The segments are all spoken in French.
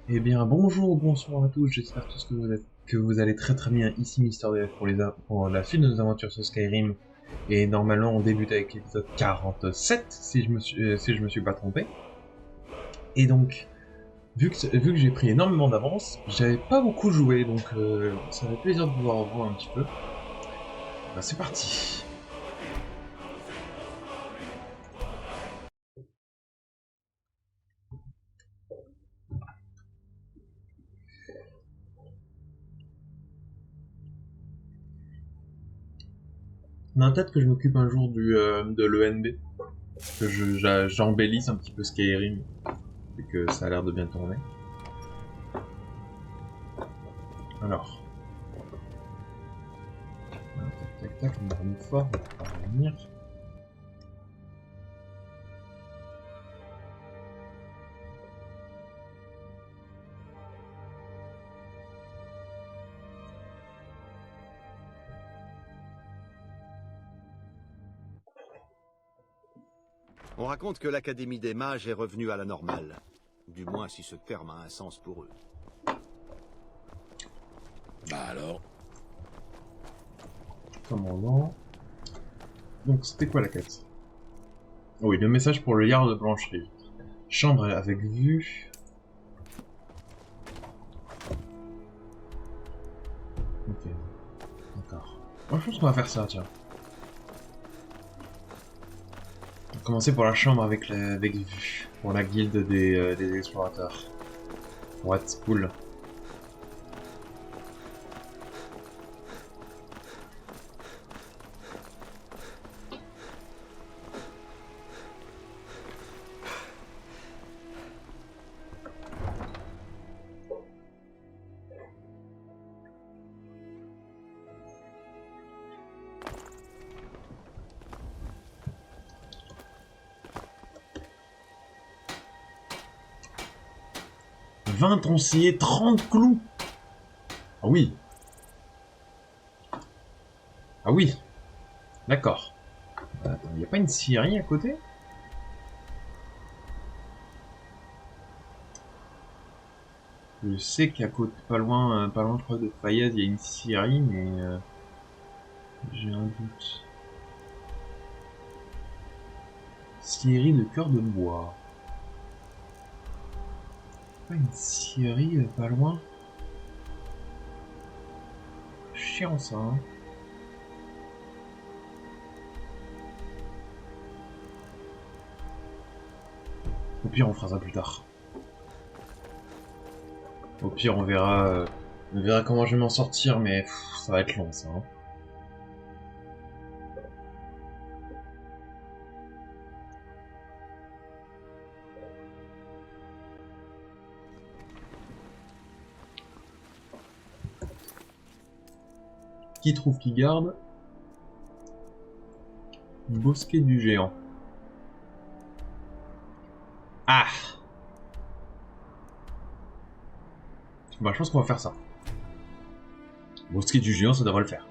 Eh bien, bonjour ou bonsoir à tous, j'espère tous que vous allez très très bien. Ici Mister DF pour la suite de nos aventures sur Skyrim. Et normalement, on débute avec l'épisode 47, si je me suis pas trompé. Et donc, vu que j'ai pris énormément d'avance, j'avais pas beaucoup joué, donc ça fait plaisir de pouvoir revoir un petit peu. Bah, c'est parti. Non, peut-être que je m'occupe un jour de l'ENB, que j'embellisse un petit peu Skyrim, et que ça a l'air de bien tourner. Alors, tac tac tac, on va revenir fort, on va revenir. On raconte que l'Académie des mages est revenue à la normale. Du moins si ce terme a un sens pour eux. Bah alors, Commandant. Donc, c'était quoi la quête? Oh oui, le message pour le Jarl de Blancherie. Chambre avec vue. Ok, d'accord. Moi, je pense qu'on va faire ça, tiens. On va commencer pour la chambre avec vue. Pour la guilde des explorateurs. Pour être cool. Vingt tronçons, 30 clous. Ah oui. Ah oui. D'accord. Attends, y a pas une scierie à côté? Je sais qu'à côté, pas loin, je crois, de Fayette, il y a une scierie, mais j'ai un doute. Scierie de cœur de bois. Pas une scierie pas loin? Chiant ça, hein. Au pire, on fera ça plus tard. Au pire, on verra comment je vais m'en sortir, mais ça va être long ça, hein. Qui trouve qui garde? Bosquet du géant. Ah! Bah, je pense qu'on va faire ça. Bosquet du géant, ça devrait le faire.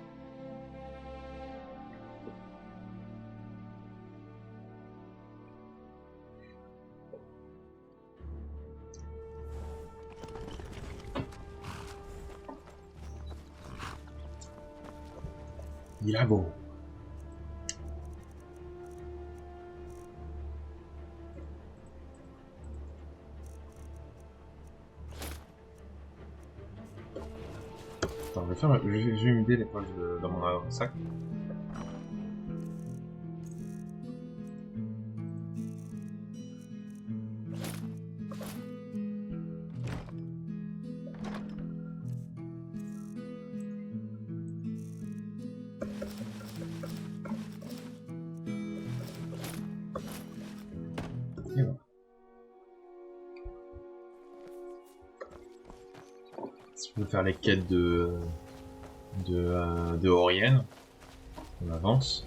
Il a beau. Attends, je vais m'aider les poches dans mon sac. Et voilà. Si je peux faire les quêtes de Orienne, on avance.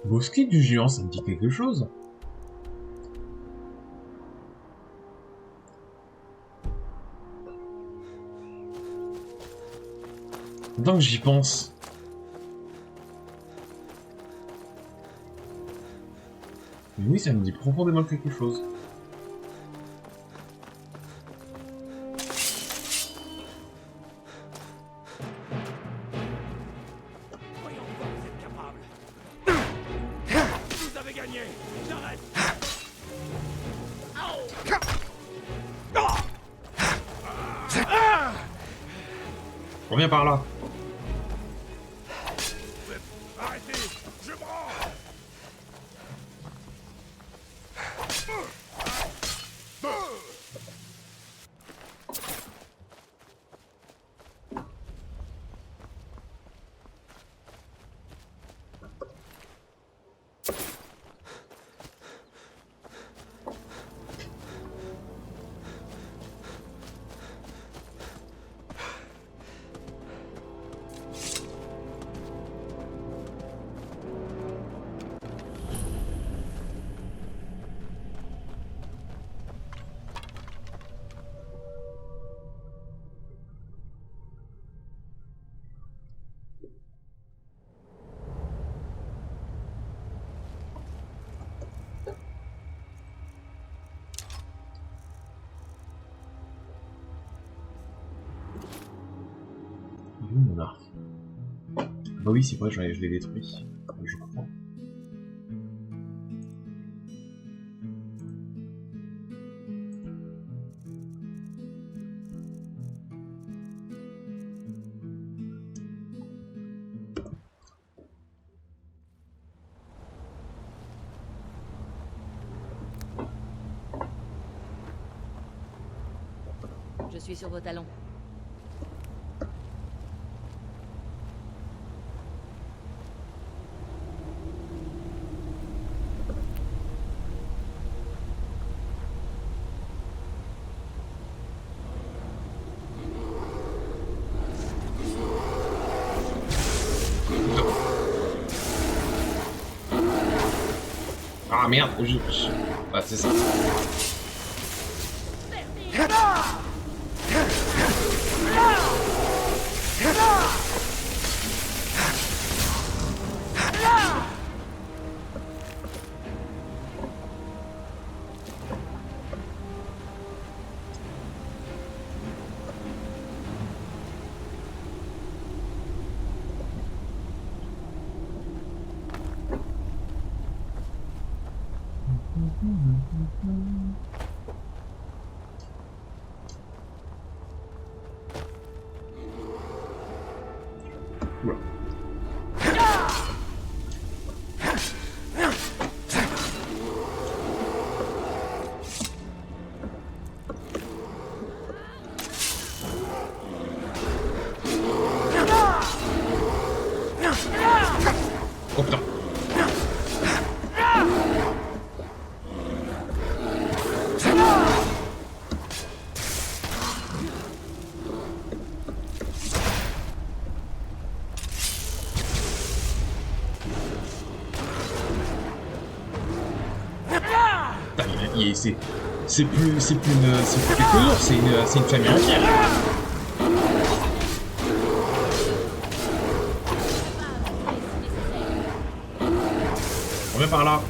Bosquet du géant, ça me dit quelque chose. Tant que j'y pense. Mais oui, ça me dit profondément quelque chose. Voyons voir vous êtes capable. Vous avez gagné. J'arrête. Reviens par là. Arrêtez. Je me rends. Il est où mon arc? Bah oui, c'est vrai, je l'ai détruit. Je crois. Je suis sur vos talons. Ah merde, ah, c'est ça. Oula. Oh putain. C'est plus quelques jours, c'est une famille entière. Reviens par là.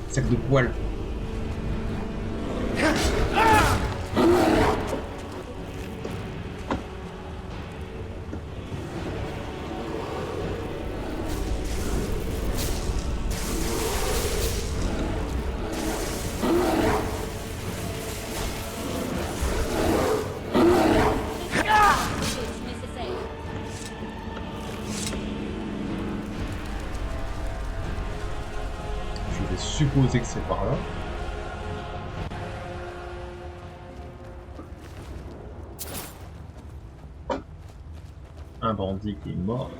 Sac de poils. Je vais supposer que c'est par là. Un bandit qui est mort.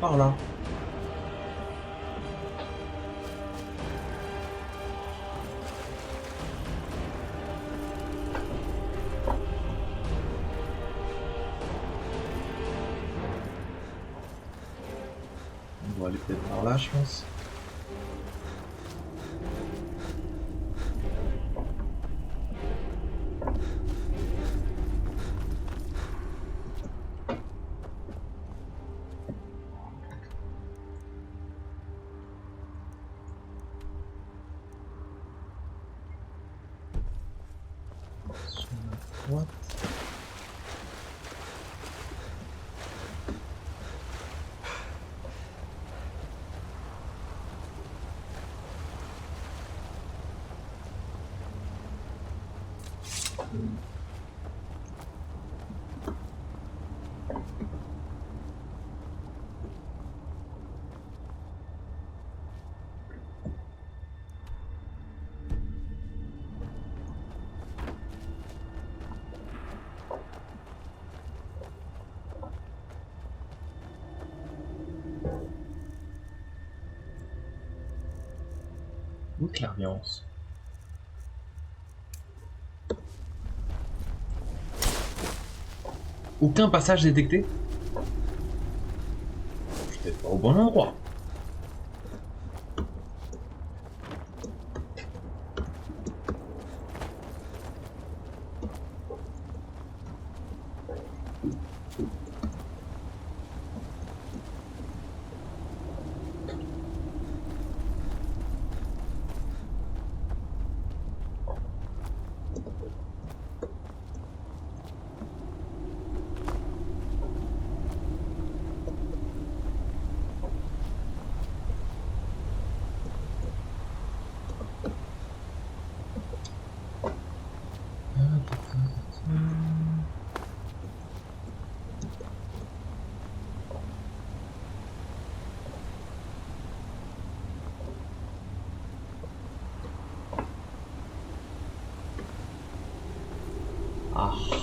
par là. On doit aller peut-être par là, je pense. Sur la droite. Où clairvoyance. Aucun passage détecté. Je suis peut-être pas au bon endroit.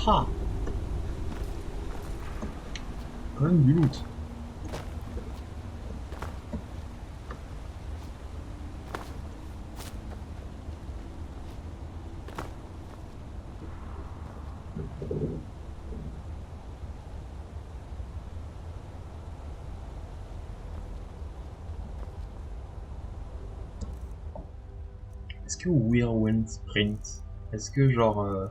Ah. Quand même du loot. Est-ce que Whirlwind Sprint, est-ce que genre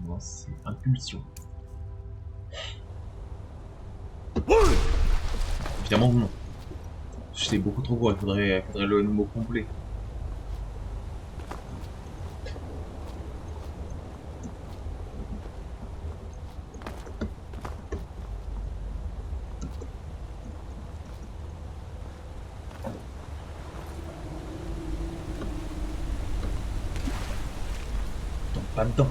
non, c'est impulsion. Évidemment que non. C'est beaucoup trop gros, il faudrait le mot complet. Non, pas dedans.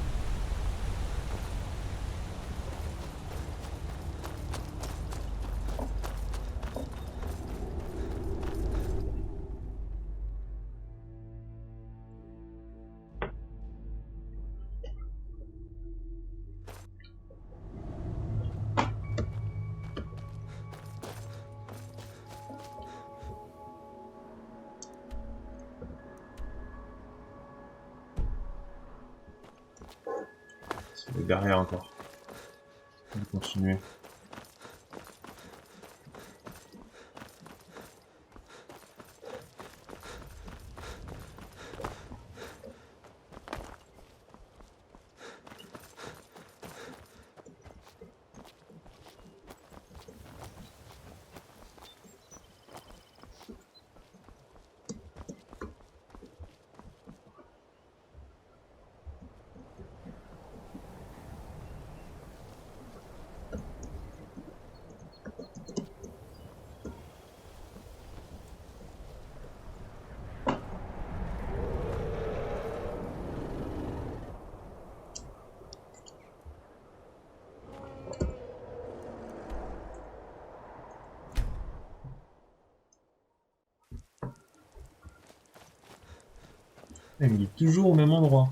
C'est derrière encore. On va continuer. Il est toujours au même endroit.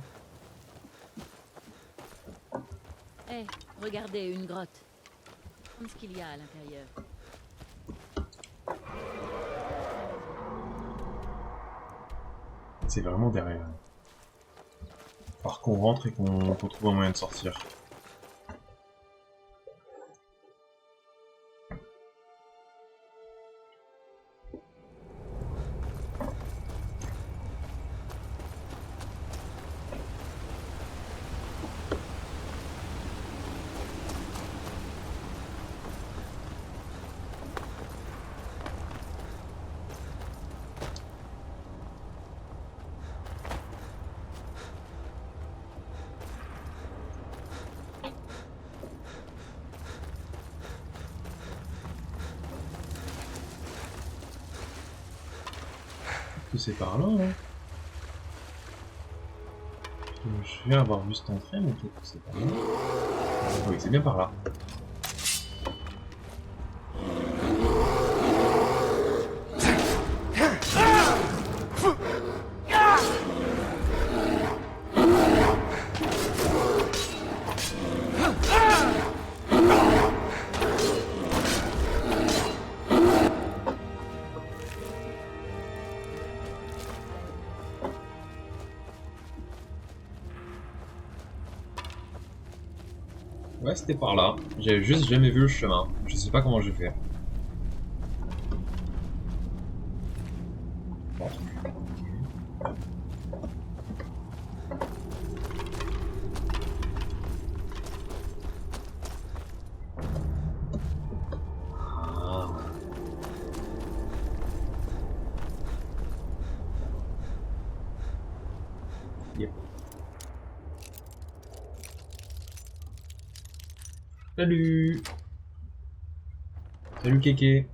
Hé, regardez, une grotte. Ce qu'il y a à l'intérieur. C'est vraiment derrière. Par qu'on rentre et qu'on trouve un moyen de sortir. Que c'est par là, hein. Je vais avoir vu cette entrée, mais peut-être que c'est par là. Oui, c'est bien par là. Ouais, c'était par là. J'avais juste jamais vu le chemin. Je sais pas comment je vais faire. Bon. Ah. Yep. Salut. Salut Kéké.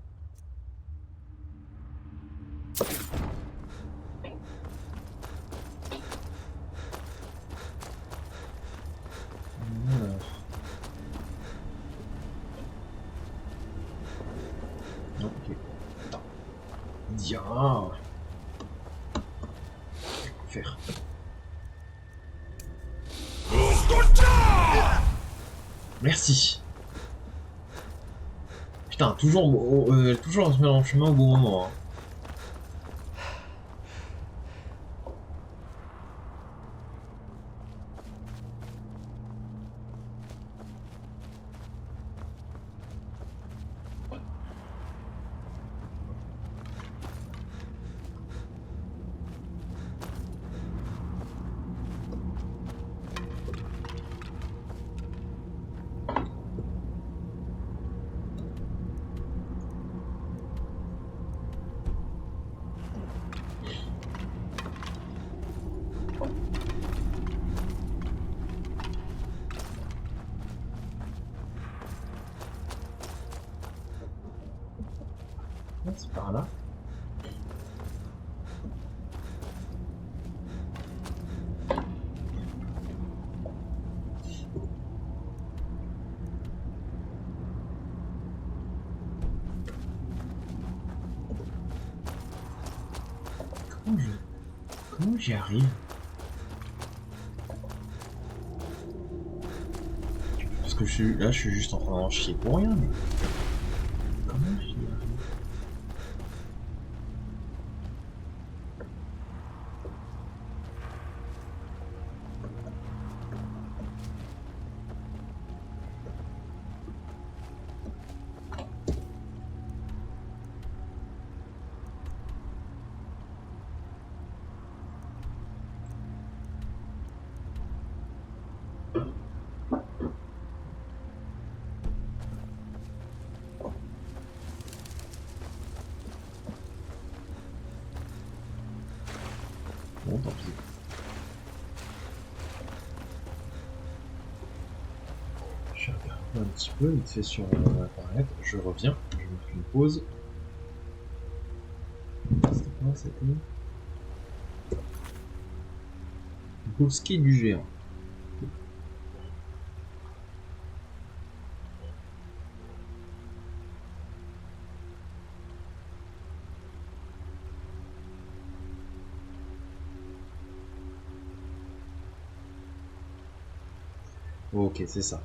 Alors. Non, ok. Attends. Dia. Faire. Merci. Putain, toujours se mettre dans le chemin au bon moment. Hein. C'est par là. Comment j'y arrive? Parce que je suis juste en train d'en chier pour rien. Mais... Comment j'y arrive? Bon, tant pis. Je vais regarder un petit peu vite fait sur internet. Je reviens, je me fais une pause. C'était quoi, c'était Bosquet du géant. Ok, c'est ça.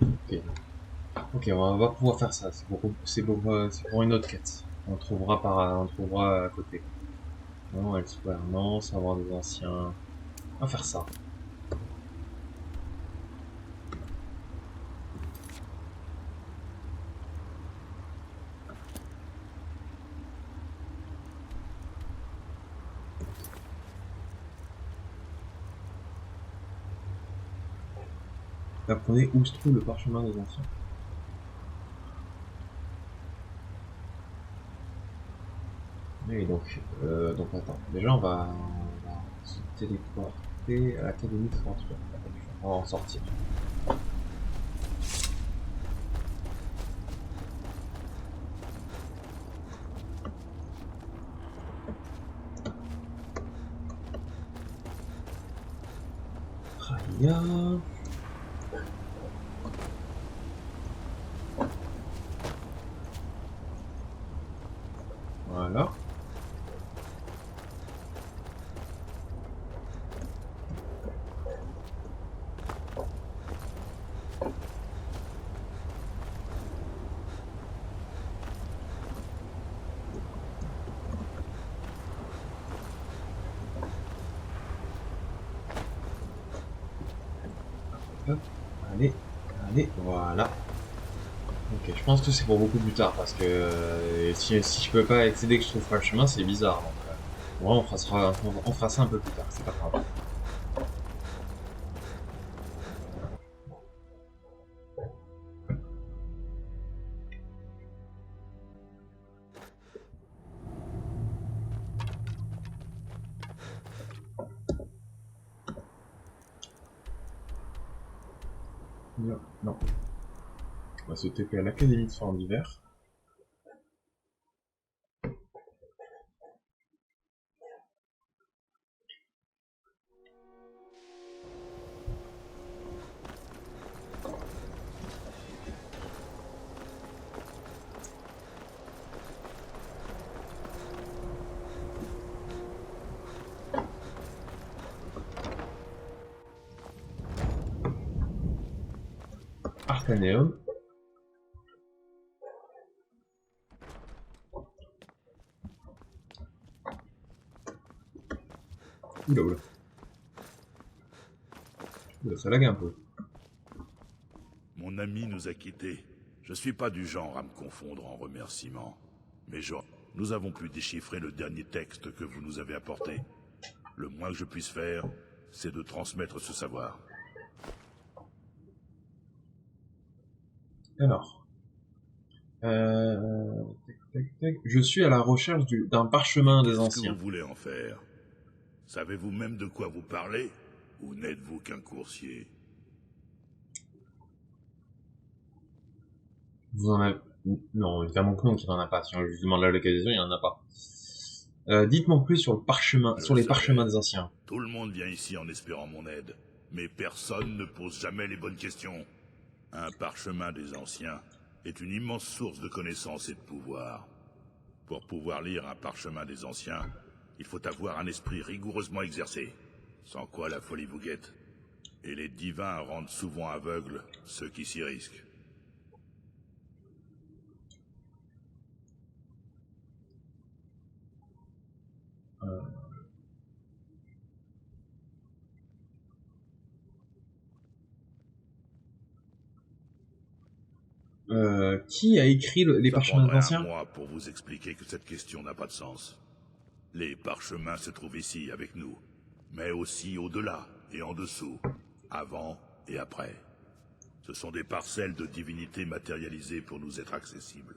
Ok. Ok, on va pouvoir faire ça. C'est pour une autre quête. On trouvera à côté. Non, Elsewhere, non, savoir des anciens. On va faire ça. Apprenez où se trouve le parchemin des anciens. Et donc attends. Déjà, on va se téléporter à l'Académie de Fortune. On va en sortir. Raya. Voilà. Hop. Allez, allez, voilà. Ok, je pense que c'est pour beaucoup plus tard parce que si je peux pas accéder, que je trouve pas le chemin, c'est bizarre. Donc, ouais, on fera ça un peu plus tard, c'est pas grave. Non, non. On va se TP à l'Académie de Soins d'hiver. Arcaneum. Oula, oula. Oula, ça lag un peu. Mon ami nous a quittés. Je suis pas du genre à me confondre en remerciements. Mais nous avons pu déchiffrer le dernier texte que vous nous avez apporté. Le moins que je puisse faire, c'est de transmettre ce savoir. Alors. Je suis à la recherche d'un parchemin des Qu'est-ce que anciens. vous voulez en faire? Savez-vous même de quoi vous parlez? Ou n'êtes-vous qu'un coursier? Vous en avez... Non, évidemment que non, qu'il n'y en a pas. Si on lui demande la localisation, il n'y en a pas. Dites-moi plus sur Je sur les sais. parchemins des anciens. Tout le monde vient ici en espérant mon aide. Mais personne ne pose jamais les bonnes questions. Un parchemin des anciens est une immense source de connaissances et de pouvoir. Pour pouvoir lire un parchemin des anciens, il faut avoir un esprit rigoureusement exercé. Sans quoi la folie vous guette. Et les divins rendent souvent aveugles ceux qui s'y risquent. Qui a écrit les Ça parchemins des prendrait un anciens? mois pour vous expliquer que cette question n'a pas de sens. Les parchemins se trouvent ici avec nous, mais aussi au-delà et en dessous, avant et après. Ce sont des parcelles de divinités matérialisées pour nous être accessibles.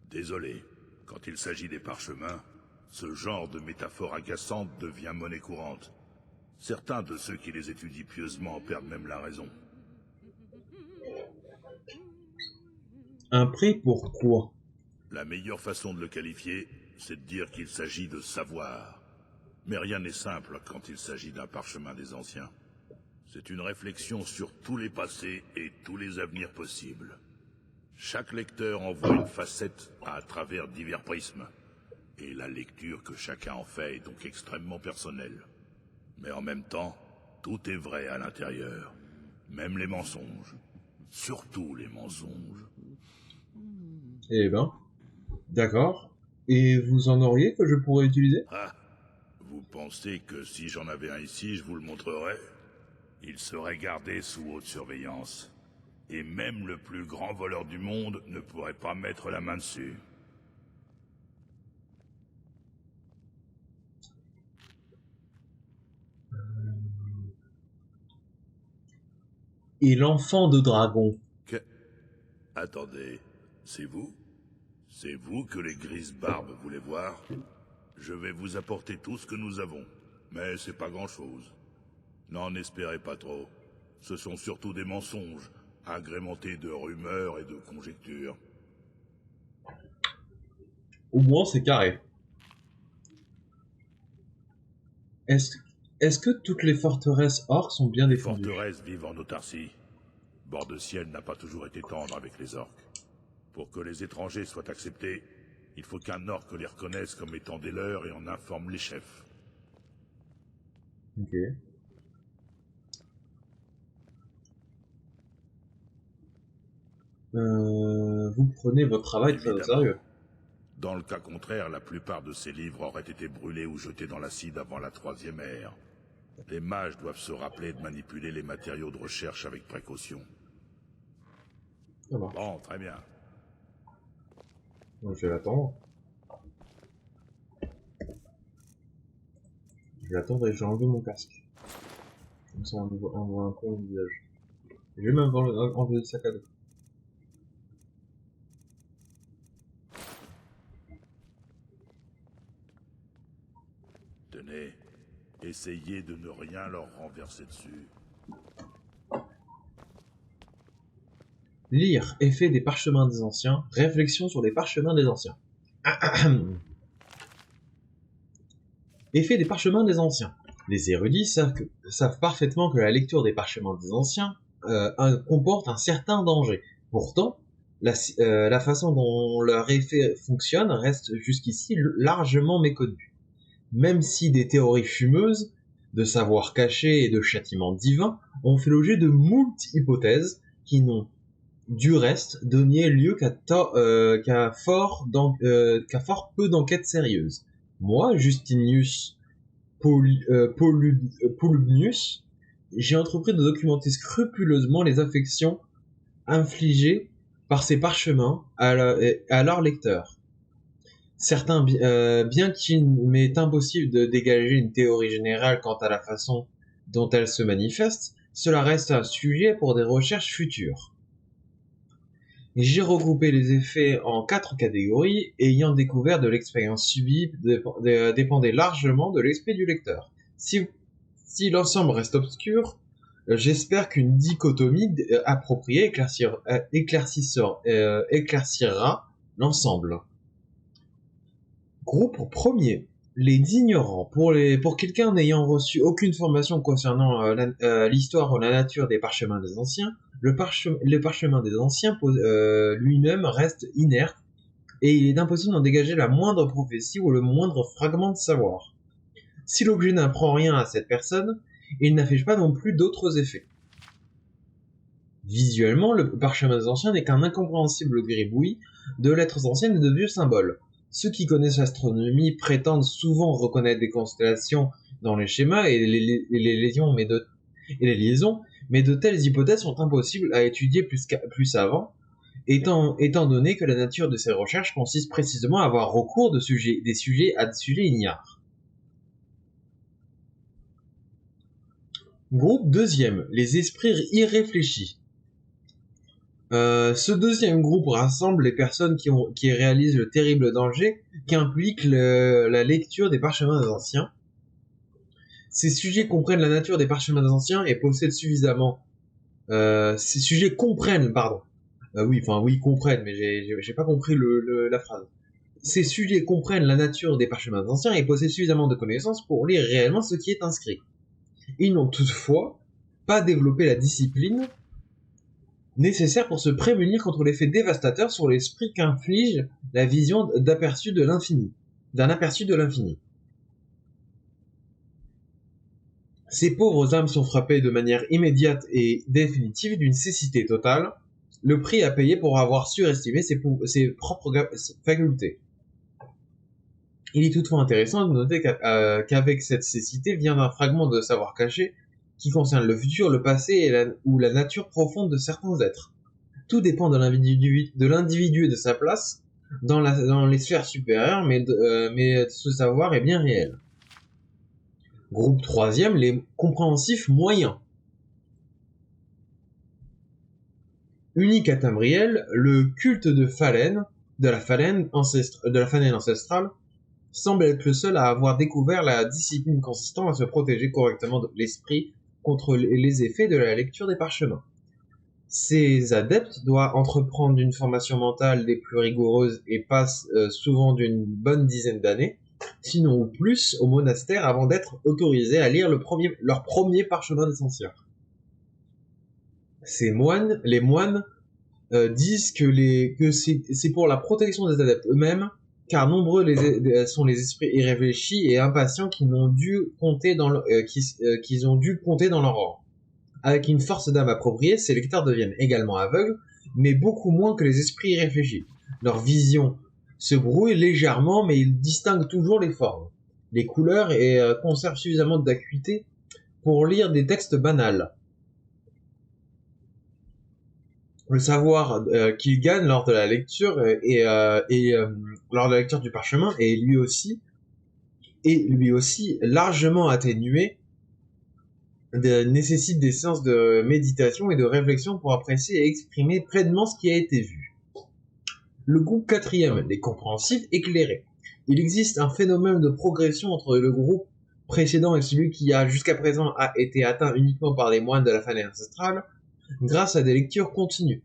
Désolé, quand il s'agit des parchemins, ce genre de métaphore agaçante devient monnaie courante. Certains de ceux qui les étudient pieusement perdent même la raison. Un prêt pour quoi? La meilleure façon de le qualifier, c'est de dire qu'il s'agit de savoir. Mais rien n'est simple quand il s'agit d'un parchemin des anciens. C'est une réflexion sur tous les passés et tous les avenirs possibles. Chaque lecteur en voit une facette à travers divers prismes. Et la lecture que chacun en fait est donc extrêmement personnelle. Mais en même temps, tout est vrai à l'intérieur. Même les mensonges. surtout les mensonges. Eh ben, d'accord. Et vous en auriez que je pourrais utiliser? Ah, vous pensez que si j'en avais un ici, je vous le montrerais? Il serait gardé sous haute surveillance. Et même le plus grand voleur du monde ne pourrait pas mettre la main dessus. Et l'enfant de dragon. Que... Attendez, c'est vous? C'est vous que les grises barbes voulaient voir? Je vais vous apporter tout ce que nous avons. Mais c'est pas grand-chose. N'en espérez pas trop. Ce sont surtout des mensonges, agrémentés de rumeurs et de conjectures. Au moins, c'est carré. Est-ce est-ce que toutes les forteresses orques sont bien Les défendues? forteresses vivent en autarcie. Bord de Ciel n'a pas toujours été tendre avec les orques. Pour que les étrangers soient acceptés, il faut qu'un orque les reconnaisse comme étant des leurs et en informe les chefs. Ok. Vous prenez votre travail très au Évidemment. sérieux. Dans le cas contraire, la plupart de ces livres auraient été brûlés ou jetés dans l'acide avant la Troisième Ère. Les mages doivent se rappeler de manipuler les matériaux de recherche avec précaution. Ça marche. Bon, très bien. Donc, je vais l'attendre. Je vais attendre et je vais enlever mon casque. Comme ça, on voit un peu mon visage. Je vais même enlever le sac à dos. Tenez, essayez de ne rien leur renverser dessus. Lire Effet des parchemins des anciens. Réflexion sur les parchemins des anciens. Effet des parchemins des anciens. Les érudits savent parfaitement que la lecture des parchemins des anciens comporte un certain danger. Pourtant, la façon dont leur effet fonctionne reste jusqu'ici largement méconnue. Même si des théories fumeuses, de savoirs cachés et de châtiments divins ont fait l'objet de moult hypothèses qui n'ont du reste donné lieu qu'à fort peu d'enquêtes sérieuses. Moi, Justinius Polubnius, j'ai entrepris de documenter scrupuleusement les affections infligées par ces parchemins à leurs lecteurs. Certains, bien qu'il m'est impossible de dégager une théorie générale quant à la façon dont elles se manifestent, cela reste un sujet pour des recherches futures. J'ai regroupé les effets en 4 catégories, ayant découvert de l'expérience subie dépendait largement de l'esprit du lecteur. Si l'ensemble reste obscur, j'espère qu'une dichotomie appropriée éclaircira l'ensemble. Groupe premier. Les ignorants. Pour quelqu'un n'ayant reçu aucune formation concernant l'histoire ou la nature des parchemins des anciens, le parchemin des anciens lui-même reste inerte et il est impossible d'en dégager la moindre prophétie ou le moindre fragment de savoir. Si l'objet n'apprend rien à cette personne, il n'affiche pas non plus d'autres effets. Visuellement, le parchemin des anciens n'est qu'un incompréhensible gribouillis de lettres anciennes et de vieux symboles. Ceux qui connaissent l'astronomie prétendent souvent reconnaître des constellations dans les schémas et les liaisons, mais de telles hypothèses sont impossibles à étudier plus avant, étant donné que la nature de ces recherches consiste précisément à avoir recours à des sujets ignares. Groupe deuxième, les esprits irréfléchis. Ce deuxième groupe rassemble les personnes qui réalisent le terrible danger qu'implique la lecture des parchemins des anciens. Ces sujets comprennent la nature des parchemins des anciens et possèdent suffisamment... ces sujets comprennent, pardon. Comprennent, mais j'ai pas compris la phrase. Ces sujets comprennent la nature des parchemins des anciens et possèdent suffisamment de connaissances pour lire réellement ce qui est inscrit. Ils n'ont toutefois pas développé la discipline nécessaire pour se prémunir contre l'effet dévastateur sur l'esprit qu'inflige la vision d'un aperçu de l'infini. Ces pauvres âmes sont frappées de manière immédiate et définitive d'une cécité totale, le prix à payer pour avoir surestimé ses propres facultés. Il est toutefois intéressant de noter qu'avec cette cécité vient un fragment de savoir caché qui concerne le futur, le passé ou la nature profonde de certains êtres. Tout dépend de l'individu et de sa place dans les sphères supérieures, mais ce savoir est bien réel. Groupe troisième, les compréhensifs moyens. Unique à Tamriel, le culte de la Phalène ancestrale, semble être le seul à avoir découvert la discipline consistant à se protéger correctement de l'esprit contre les effets de la lecture des parchemins. Ces adeptes doivent entreprendre une formation mentale des plus rigoureuses et passent souvent d'une bonne dizaine d'années, sinon ou plus, au monastère avant d'être autorisés à lire leur premier parchemin d'essentiel. Les moines disent que c'est pour la protection des adeptes eux-mêmes, car nombreux sont les esprits irréfléchis et impatients qui ont dû compter dans leur rang. Avec une force d'âme appropriée, ces lecteurs deviennent également aveugles, mais beaucoup moins que les esprits irréfléchis. Leur vision se brouille légèrement, mais ils distinguent toujours les formes, les couleurs et conservent suffisamment d'acuité pour lire des textes banals. Le savoir qu'ils gagnent lors de la lecture lors de la lecture du parchemin est lui aussi largement atténué, nécessite des séances de méditation et de réflexion pour apprécier et exprimer pleinement ce qui a été vu. Le groupe quatrième, les compréhensifs éclairés. Il existe un phénomène de progression entre le groupe précédent et celui qui a jusqu'à présent été atteint uniquement par les moines de la Phalène ancestrale, grâce à des lectures continues.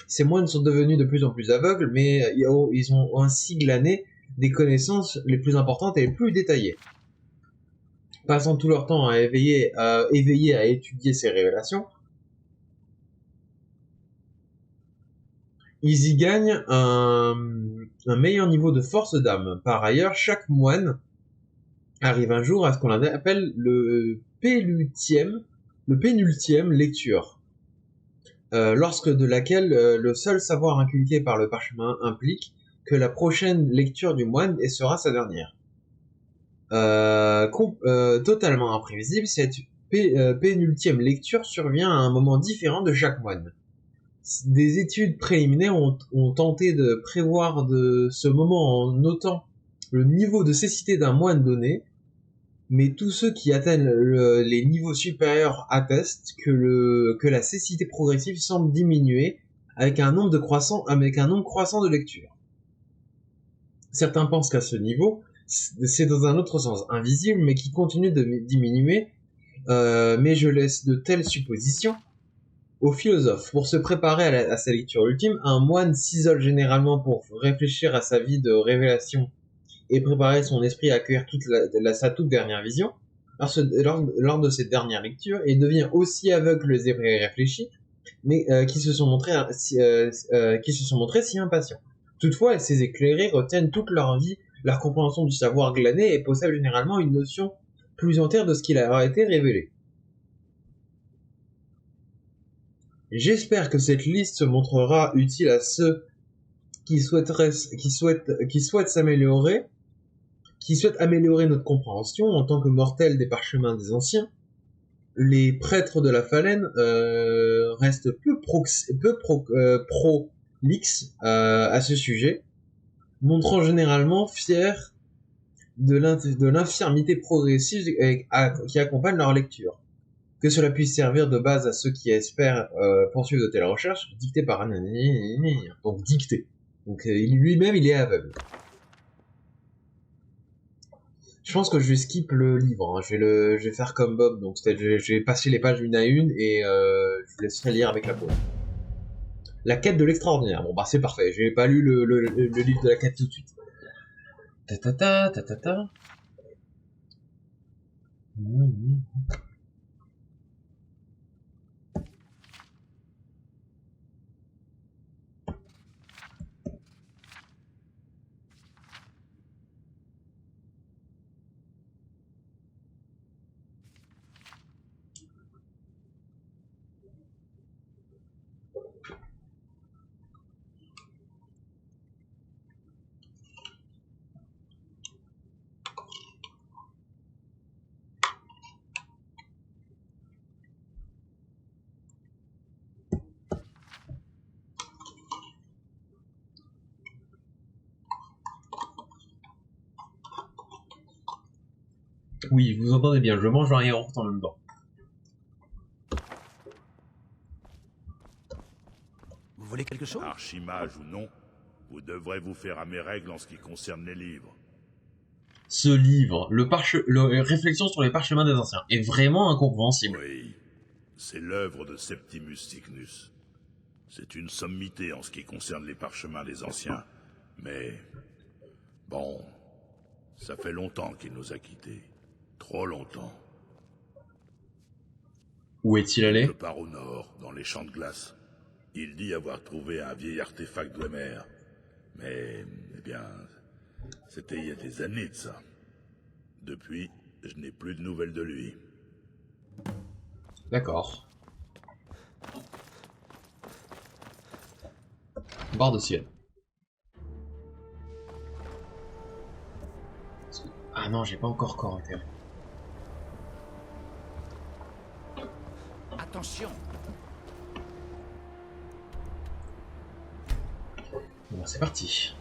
Ces moines sont devenus de plus en plus aveugles, mais ils ont ainsi glané des connaissances les plus importantes et les plus détaillées. Passant tout leur temps éveillés à étudier ces révélations, ils y gagnent un meilleur niveau de force d'âme. Par ailleurs, chaque moine arrive un jour à ce qu'on appelle le pénultième lecture. Lorsque de laquelle le seul savoir inculqué par le parchemin implique que la prochaine lecture du moine sera sa dernière. Totalement imprévisible, cette pénultième lecture survient à un moment différent de chaque moine. Des études préliminaires ont tenté de prévoir de ce moment en notant le niveau de cécité d'un moine donné, mais tous ceux qui atteignent les niveaux supérieurs attestent que la cécité progressive semble diminuer avec un nombre croissant de lectures. Certains pensent qu'à ce niveau, c'est dans un autre sens invisible, mais qui continue de diminuer, mais je laisse de telles suppositions aux philosophes. Pour se préparer à sa lecture ultime, un moine s'isole généralement pour réfléchir à sa vie de révélation et préparer son esprit à accueillir sa toute dernière vision. Lors de cette dernière lecture, il devient aussi aveugle que les esprits réfléchis, mais qui se sont montrés si impatients. Toutefois, ces éclairés retiennent toute leur vie leur compréhension du savoir glané et possèdent généralement une notion plus entière de ce qui leur a été révélé. J'espère que cette liste se montrera utile à ceux qui souhaitent améliorer notre compréhension en tant que mortels des parchemins des anciens. Les prêtres de la Phalène restent peu prolixes à ce sujet, montrant généralement fiers de l'infirmité progressive qui accompagne leur lecture. Que cela puisse servir de base à ceux qui espèrent poursuivre de telles recherches, dictées par un... Donc dictées. Donc lui-même, il est aveugle. Je pense que je vais skip le livre. Hein. Je vais faire comme Bob. Donc je vais passer les pages une à une et je vous laisserai lire avec la pause. La quête de l'extraordinaire. Bon bah c'est parfait. J'ai pas lu le livre de la quête tout de suite. Ta. Oui, vous entendez bien, je mange un yaourt en même temps. Vous voulez quelque chose? Archimage ou non, vous devrez vous faire à mes règles en ce qui concerne les livres. Ce livre, le Réflexion sur les parchemins des anciens, est vraiment incompréhensible. Oui, c'est l'œuvre de Septimus Signus. C'est une sommité en ce qui concerne les parchemins des anciens, mais... bon... ça fait longtemps qu'il nous a quittés. Trop longtemps. Où est-il allé? Quelque part au nord, dans les champs de glace. Il dit avoir trouvé un vieil artefact Dwemer. Mais, eh bien, c'était il y a des années de ça. Depuis, je n'ai plus de nouvelles de lui. D'accord. Barre de ciel. Ah non, j'ai pas encore correcté. Attention! Bon, c'est parti.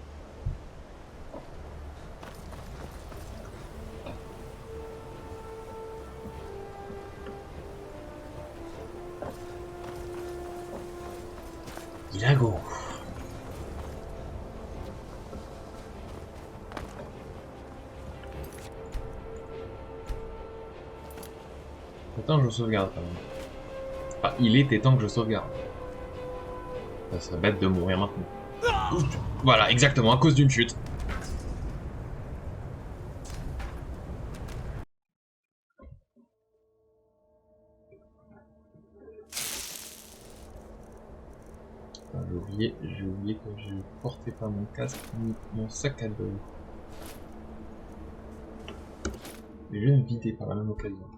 Ilago. Attends, je sauvegarde quand même. Ah, il était temps que je sauvegarde. Ça serait bête de mourir maintenant. Voilà, exactement, à cause d'une chute. J'ai oublié que je portais pas mon casque ni mon sac à dos. Et je vais me vider par la même occasion.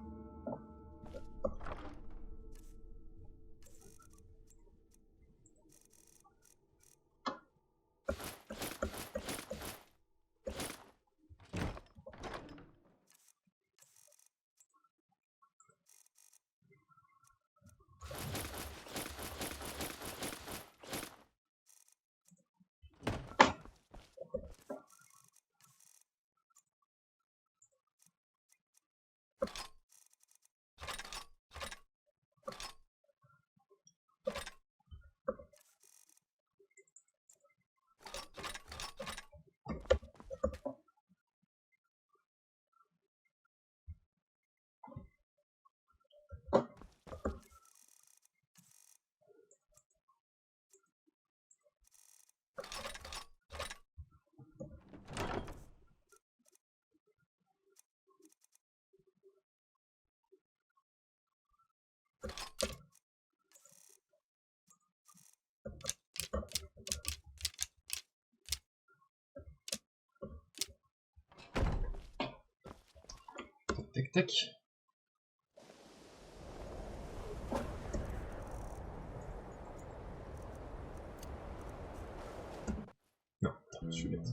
Tac tac. Non, attends, je suis bête.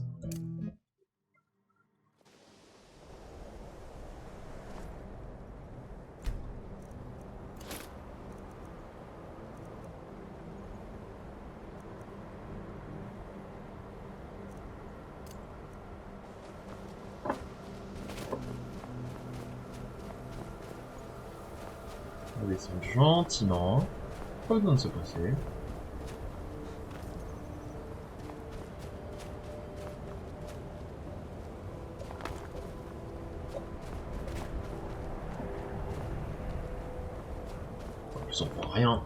On descend gentiment. Pas besoin de se passer. En plus, on voit rien.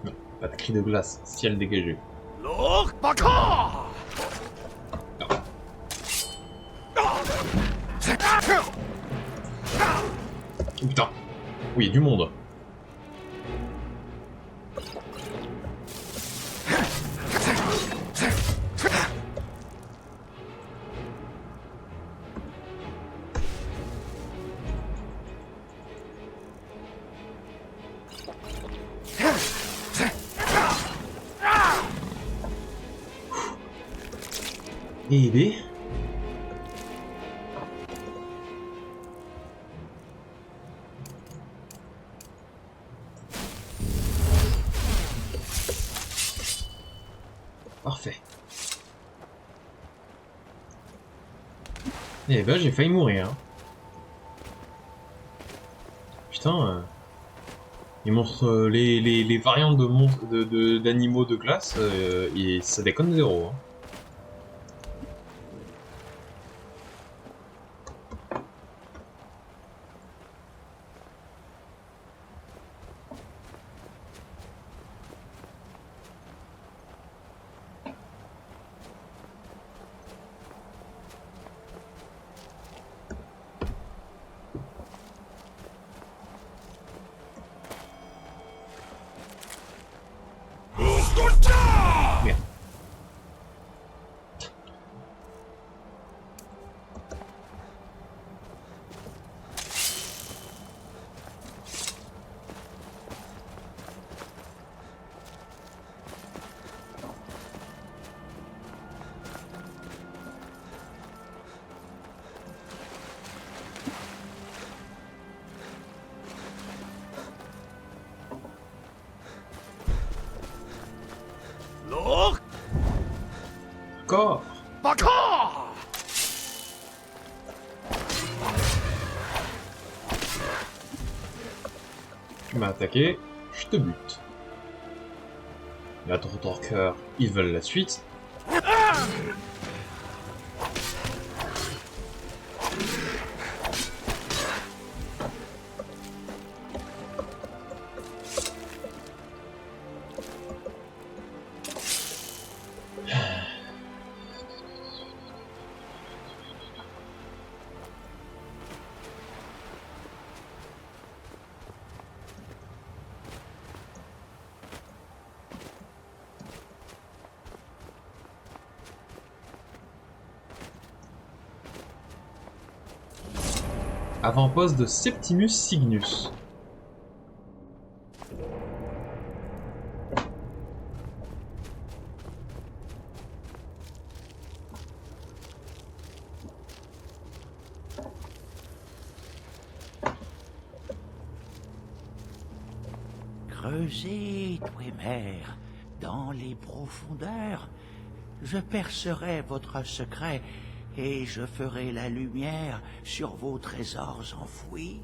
Non, pas de cri de glace, ciel dégagé. Oh putain. Oui, du monde. Et aider. Parfait. Eh ben, j'ai failli mourir. Hein. Putain, ils montrent les variantes de monstres, d'animaux de glace, et ça déconne zéro. Hein. Merde. Encore. Tu m'as attaqué, je te bute. La Torqueur, ils veulent la suite. Avant-poste de Septimus Signus. Creusez, Dwemer, dans les profondeurs. Je percerai votre secret et je ferai la lumière sur vos trésors enfouis.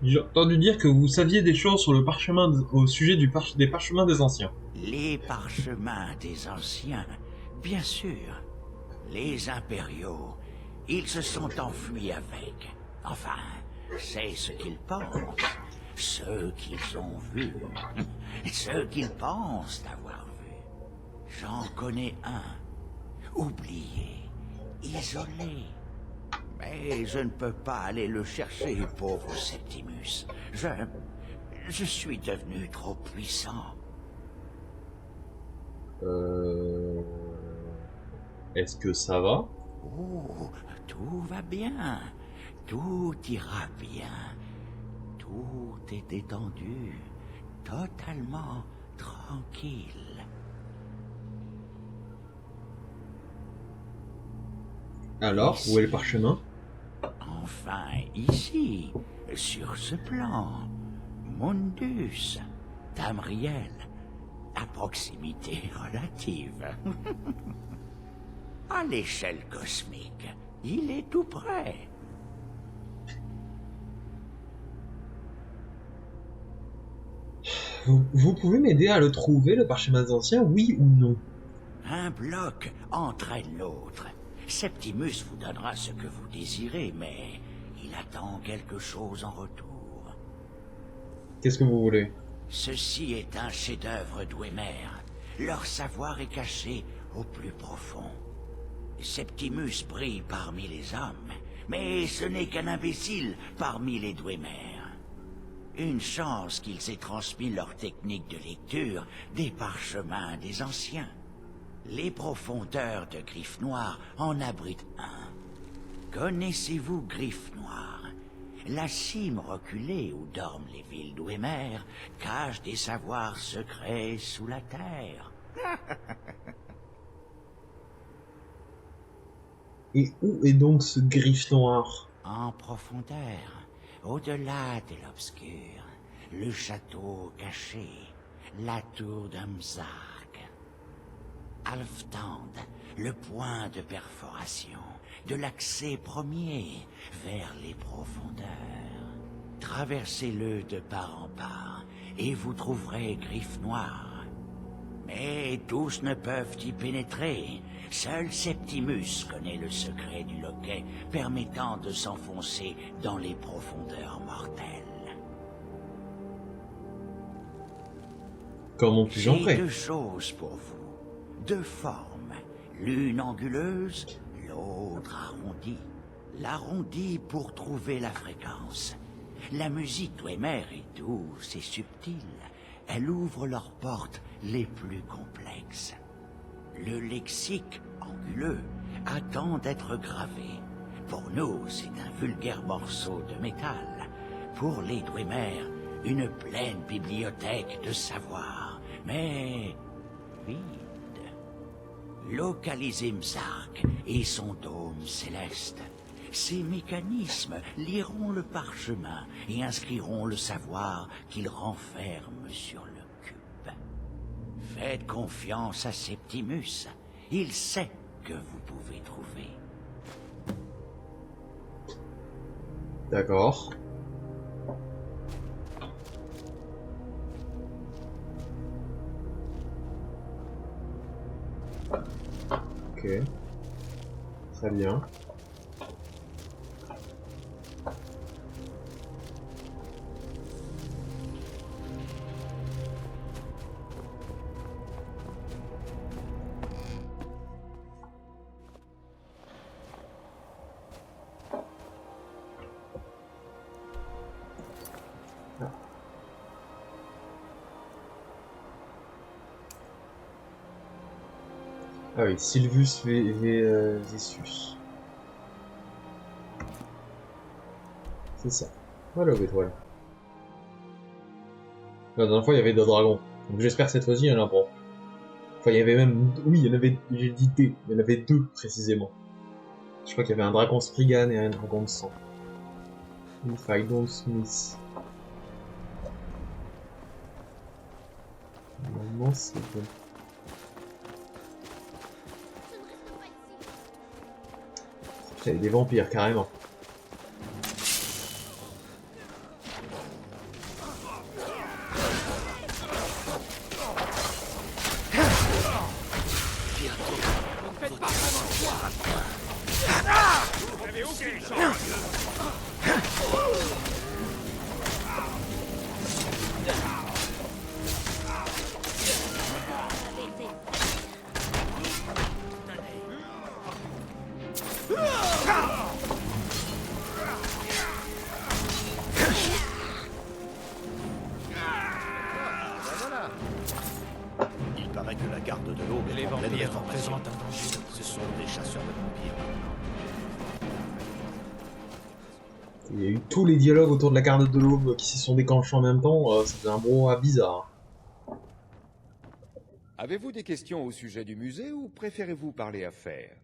J'ai entendu dire que vous saviez des choses sur le parchemin au sujet des parchemins des anciens. Les parchemins des anciens, bien sûr. Les impériaux, ils se sont enfuis avec. Enfin, c'est ce qu'ils pensent. Ceux qu'ils ont vus. Ceux qu'ils pensent avoir vus. J'en connais un. Oublié. Isolé. Mais je ne peux pas aller le chercher, pauvre Septimus. Je suis devenu trop puissant. Est-ce que ça va? Oh, tout va bien. Tout ira bien. Tout est détendu. Totalement tranquille. Alors, où est le parchemin? Enfin, ici, sur ce plan, Mundus, Tamriel, à proximité relative. À l'échelle cosmique, il est tout près. Vous pouvez m'aider à le trouver, le parchemin des anciens, oui ou non? Un bloc entraîne l'autre. Septimus vous donnera ce que vous désirez, mais il attend quelque chose en retour. Qu'est-ce que vous voulez? Ceci est un chef-d'œuvre Dwemer. Leur savoir est caché au plus profond. Septimus brille parmi les hommes, mais ce n'est qu'un imbécile parmi les Dwemer. Une chance qu'ils aient transmis leur technique de lecture des parchemins des anciens. Les profondeurs de Griffe Noire en abritent un. Connaissez-vous Griffe Noire? La cime reculée où dorment les villes Dwemer cache des savoirs secrets sous la terre. Et où est donc ce Griffe Noire? En profondeur, au-delà de l'obscur, le château caché, la tour d'Amzarg. Alftand, le point de perforation. de l'accès premier vers les profondeurs. Traversez-le de part en part, et vous trouverez Griffe Noire. Mais tous ne peuvent y pénétrer. Seul Septimus connaît le secret du loquet permettant de s'enfoncer dans les profondeurs mortelles. Comment puis-je J'ai entrer? deux choses pour vous. Deux formes. L'une anguleuse, l'autre arrondie. L'arrondie pour trouver la fréquence. La musique Dwemer est douce et subtile. Elle ouvre leurs portes les plus complexes. Le lexique anguleux attend d'être gravé. Pour nous, c'est un vulgaire morceau de métal. Pour les Dwemer, une pleine bibliothèque de savoir, mais vide. Localisez Mzark et son dôme céleste. Ces mécanismes liront le parchemin et inscriront le savoir qu'il renferme sur le cube. Faites confiance à Septimus. Il sait que vous pouvez trouver. D'accord. Ok. Très bien. Ah oui, Sylvus Vessus. C'est ça. Voilà l'étoile. La dernière fois, il y avait deux dragons. Donc j'espère que cette fois-ci, il y en a pas. Enfin, il y avait même... Oui, il y en avait... J'ai dit deux. Il y en avait deux, précisément. Je crois qu'il y avait un dragon Spriggan et un dragon de sang. If I don't Smith. Normalement, c'est bon. Putain, il y a des vampires, carrément. Il paraît que la garde de l'eau Les est en pleine vampires réformation. représentent un danger. Ce sont des chasseurs de vampires. Il y a eu tous les dialogues autour de la garde de l'Aube qui se sont déclenchés en même temps, ça faisait un brouhaha bizarre. Avez-vous des questions au sujet du musée ou préférez-vous parler affaires?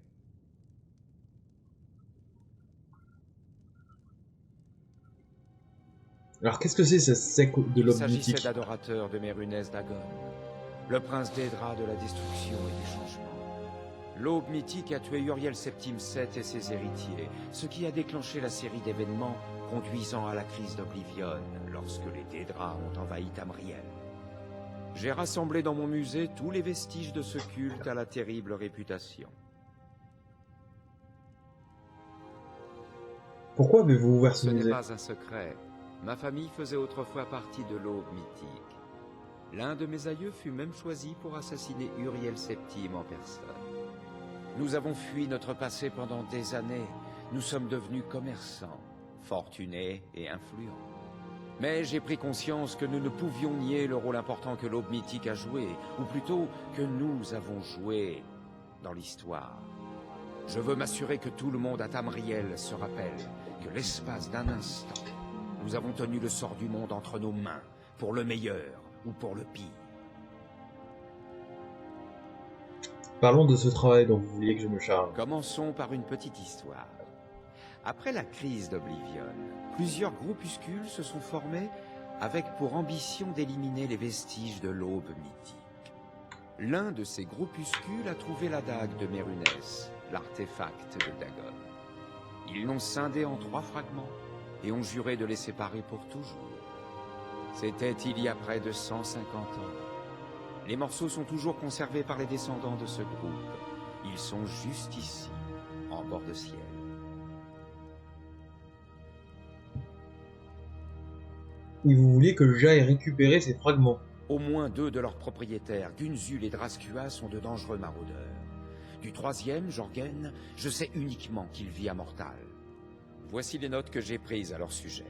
Alors qu'est-ce que c'est ce sec de Il l'Aube s'agissait mythique? d'adorateurs de Mérunès Dagon, le prince d'Edra de la destruction et du changement. L'aube mythique a tué Uriel Septime VII et ses héritiers, ce qui a déclenché la série d'événements conduisant à la crise d'Oblivion lorsque les Dédras ont envahi Tamriel. J'ai rassemblé dans mon musée tous les vestiges de ce culte à la terrible réputation. Pourquoi avez-vous ouvert ce Ce n'est musée? pas un secret. Ma famille faisait autrefois partie de l'Aube mythique. L'un de mes aïeux fut même choisi pour assassiner Uriel Septime en personne. Nous avons fui notre passé pendant des années. Nous sommes devenus commerçants, fortunés et influents. Mais j'ai pris conscience que nous ne pouvions nier le rôle important que l'Aube mythique a joué, ou plutôt que nous avons joué dans l'histoire. Je veux m'assurer que tout le monde à Tamriel se rappelle que l'espace d'un instant, nous avons tenu le sort du monde entre nos mains, pour le meilleur ou pour le pire. Parlons de ce travail dont vous vouliez que je me charge. Commençons par une petite histoire. Après la crise d'Oblivion, plusieurs groupuscules se sont formés avec pour ambition d'éliminer les vestiges de l'Aube mythique. L'un de ces groupuscules a trouvé la dague de Mérunès, l'artefact de Dagon. Ils l'ont scindée en 3 fragments et ont juré de les séparer pour toujours. C'était il y a près de 150 ans. Les morceaux sont toujours conservés par les descendants de ce groupe. Ils sont juste ici, en bord de ciel. Et vous vouliez que j'aille récupérer ces fragments? Au moins 2 de leurs propriétaires, Gunzul et Draskua, sont de dangereux maraudeurs. Du 3e, Jorgen, je sais uniquement qu'il vit à Mortal. Voici les notes que j'ai prises à leur sujet.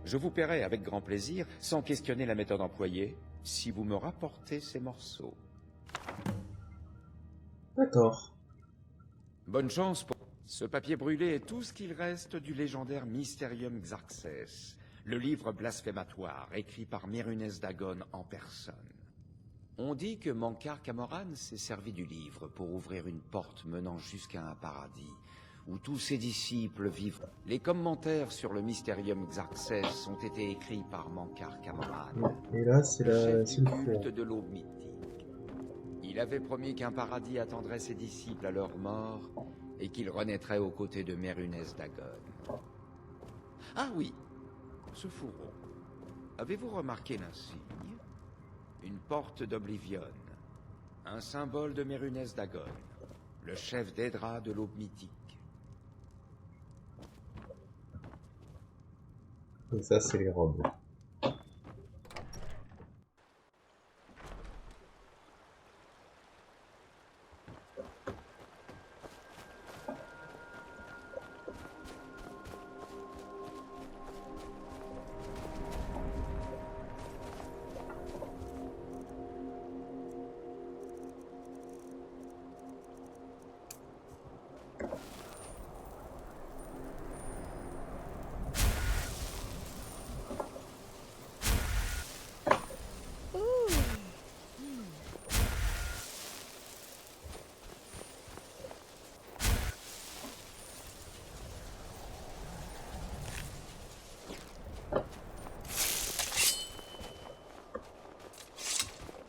Je vous paierai avec grand plaisir, sans questionner la méthode employée, si vous me rapportez ces morceaux. D'accord. Bonne chance pour... Ce papier brûlé est tout ce qu'il reste du légendaire Mysterium Xarxes, le livre blasphématoire écrit par Mérunès Dagon en personne. On dit que Mankar Camoran s'est servi du livre pour ouvrir une porte menant jusqu'à un paradis, où tous ses disciples vivent. Les commentaires sur le Mysterium Xarxes ont été écrits par Mankar Camoran, Et là, c'est chef c'est du le four. culte de l'aube mythique. Il avait promis qu'un paradis attendrait ses disciples à leur mort, et qu'ils renaîtraient aux côtés de Mérunès Dagon. Ah oui, ce fourreau. Avez-vous remarqué l'insigne? Une porte d'Oblivion, un symbole de Mérunès Dagon, le chef d'Edra de l'aube mythique. Et ça, c'est les robes.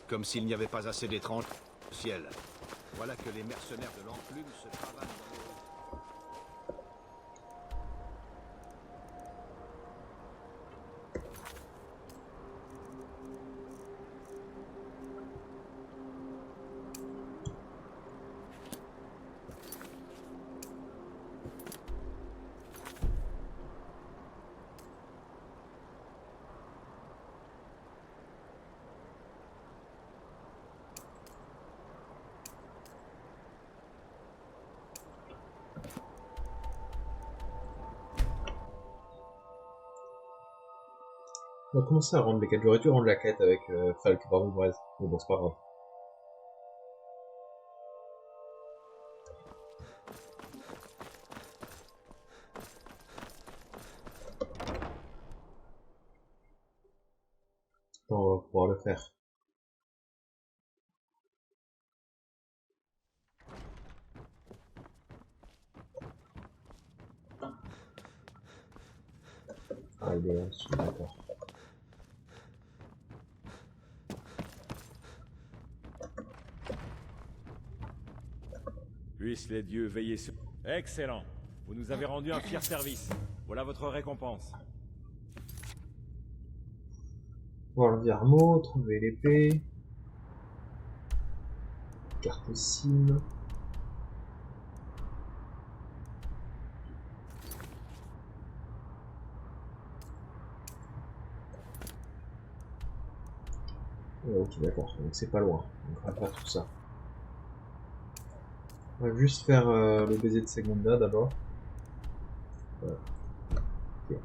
Comme s'il n'y avait pas assez d'étranges au ciel. Voilà que les mercenaires de l'enclume se travaillent dans les... On va commencer à rendre les quêtes. J'aurais dû rendre la quête avec Falk, pardon, Brez. Mais bon, c'est pas grave. On va pouvoir le faire. Ah, il est là, je suis d'accord. Puissent les dieux veiller sur... Excellent. Vous nous avez rendu un fier service. Voilà votre récompense. Voir le Vermo, trouver l'épée. Carte sim. Ok, d'accord, donc c'est pas loin. Donc on va faire tout ça. On va juste faire le baiser de Segunda d'abord. Voilà. Ok.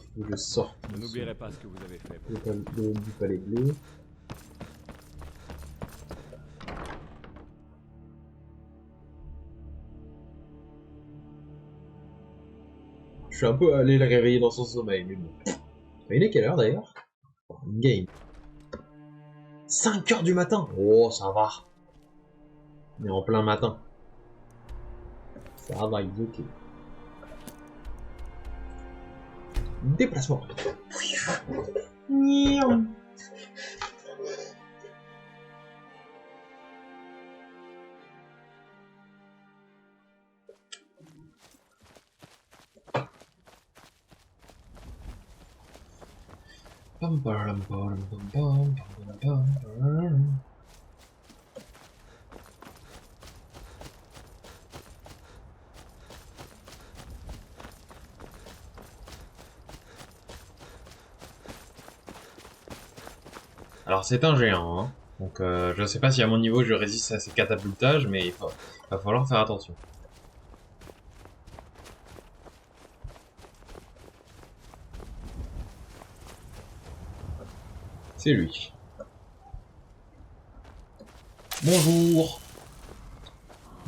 Il faut que je sorte Je n'oublierai pas ce que vous avez fait. du palais bleu. Je suis un peu allé la réveiller dans son sommeil, mais bon. Il est quelle heure d'ailleurs? Une game. 5 heures du matin. Oh, ça va. On est en plein matin. Ça va, il est ok. Déplacement. Alors c'est un géant, hein. Donc je sais pas si à mon niveau je résiste à ces catapultages, mais va falloir faire attention. C'est lui. Bonjour.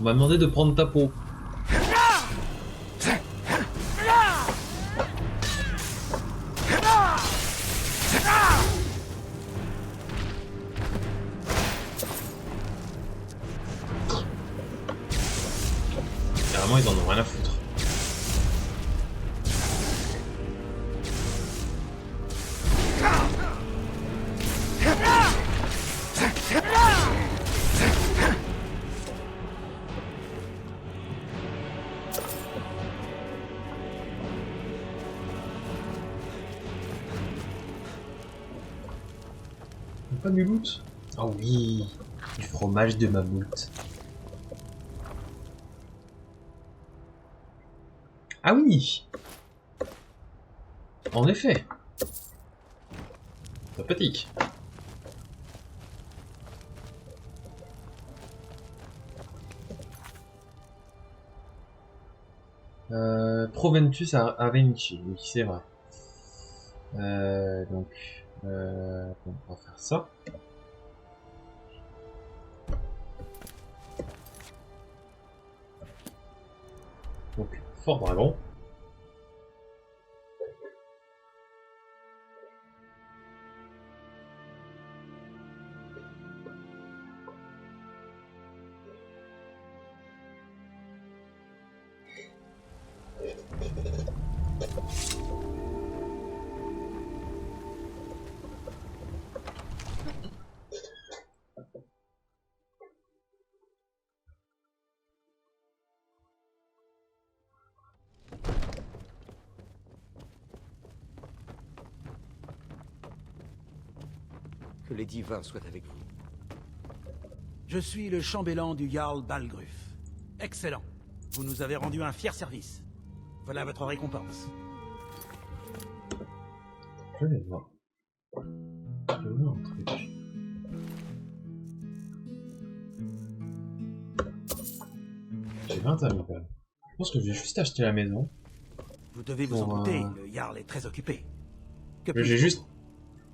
On m'a demandé de prendre ta peau. Carrément, ils en ont rien à foutre. Pas du loot? Ah oui, du fromage de mammouth. Ah oui! En effet. Sympathique. Proventus Avenchi, oui c'est vrai. Donc on va faire ça. Donc, Fort Dragon. Que les divins soient avec vous. Je suis le chambellan du Jarl Balgruuf. Excellent. Vous nous avez rendu un fier service. Voilà votre récompense. Je vais voir. Je vais voir un truc. J'ai 21 000 balles. Je pense que je vais juste acheter la maison. Vous devez vous en douter, le Jarl est très occupé.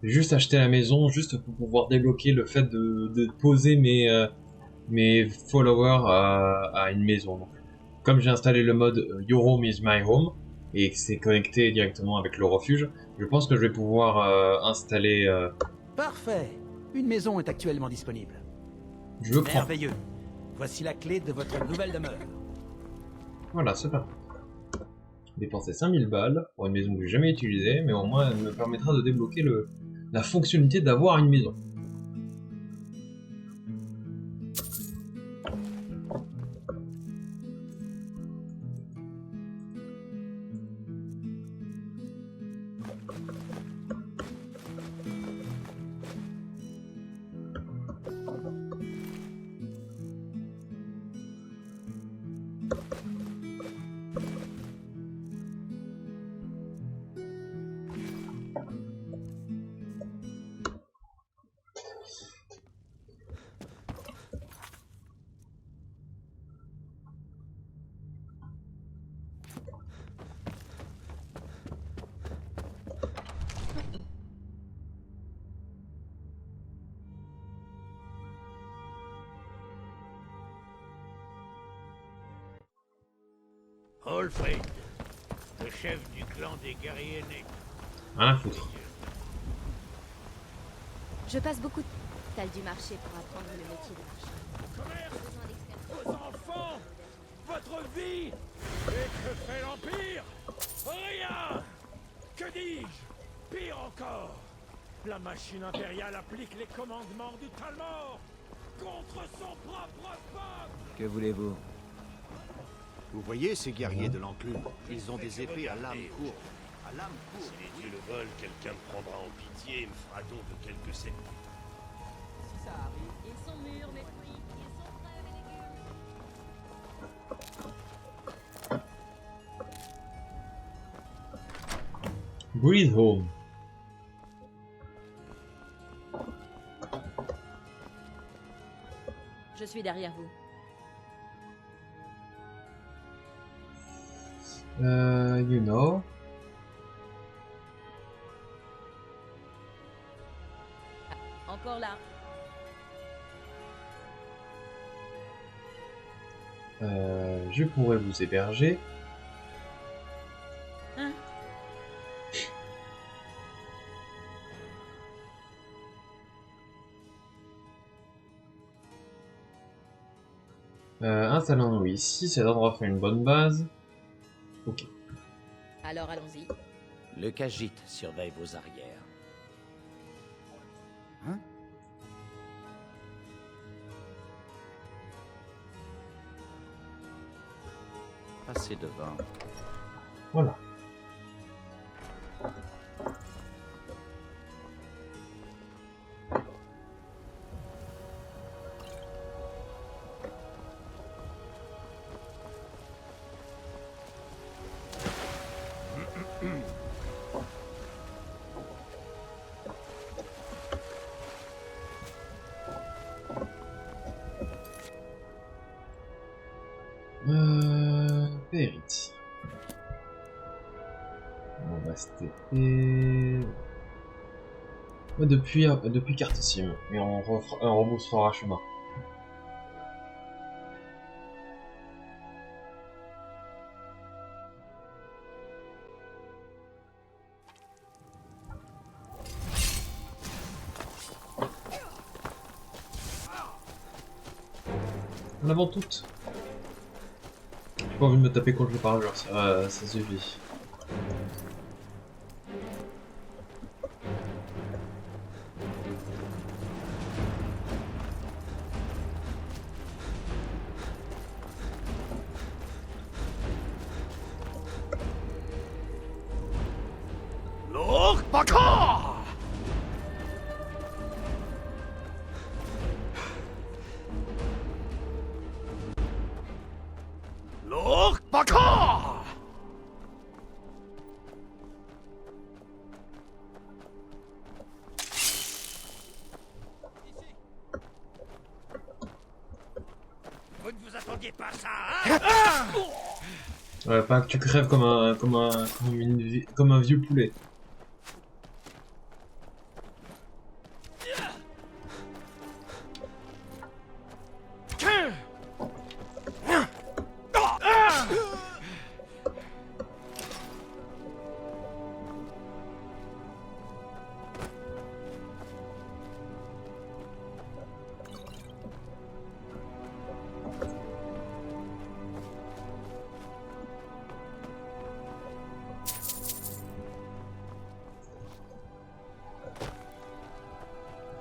J'ai juste acheté la maison juste pour pouvoir débloquer le fait de poser mes followers à une maison. Donc, comme j'ai installé le mode Your Home is My Home et que c'est connecté directement avec le refuge, je pense que je vais pouvoir installer... Parfait. Une maison est actuellement disponible. Je le prends. Merveilleux. Voici la clé de votre nouvelle demeure. Voilà, c'est parti. Dépenser 5000 balles pour une maison que j'ai jamais utilisée, mais au moins elle me permettra de débloquer la fonctionnalité d'avoir une maison. Olfrid, le chef du clan des guerriers nés. Rien à foutre. Je passe beaucoup de salle du marché pour apprendre le métier de marchand. Vos enfants, votre vie, et que fait l'Empire? Rien! Que dis-je? Pire encore, la machine impériale applique les commandements du Talmor contre son propre peuple! Que voulez-vous? Vous voyez ces guerriers de l'enclume? Ils ont des épées à lame courte. à l'âme pour. Si les dieux le veulent, quelqu'un me prendra en pitié et me fera don de quelques sept. Si ça arrive. Ils sont mûrs, mes fruits. Ils sont prêts, mes légumes. Breathe home. Je suis derrière vous. You know. Encore là. Je pourrais vous héberger. Hein? Installons-nous ici, cet endroit fait une bonne base. Ok. Alors allons-y. Le Khajiit surveille vos arrières. Hein? Passez devant. Voilà. Vérité. On va se taper. Ouais, depuis carte sim. Et on rebroussera chemin. En avant toutes. J'ai pas envie de me taper contre le parageur, ça suffit. Vous ne vous attendiez pas à ça, hein? Ouais, pas que tu crèves comme un vieux poulet.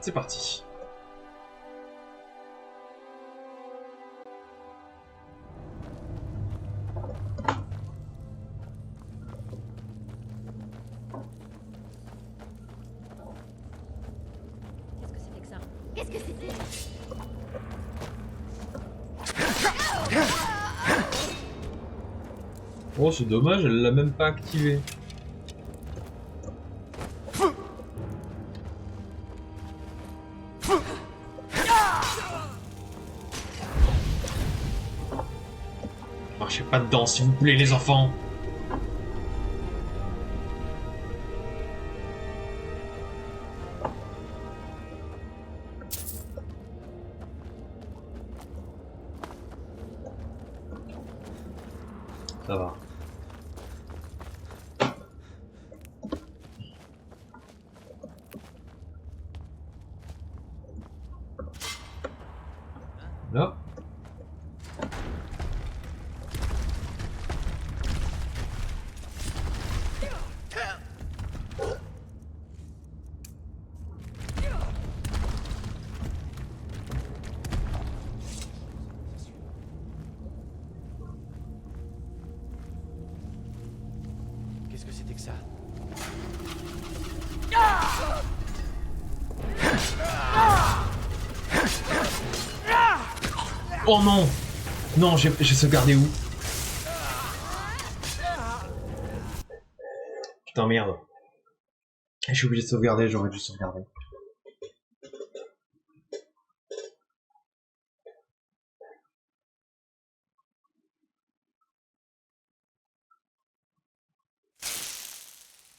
C'est parti. Qu'est-ce que c'était? Oh, c'est dommage, elle l'a même pas activé. Marchez pas dedans, s'il vous plaît, les enfants. Ça va. Là. Qu'est-ce que c'était que ça? Oh non! Non, j'ai sauvegardé où? Putain, merde. Je suis obligé de sauvegarder, j'aurais dû sauvegarder.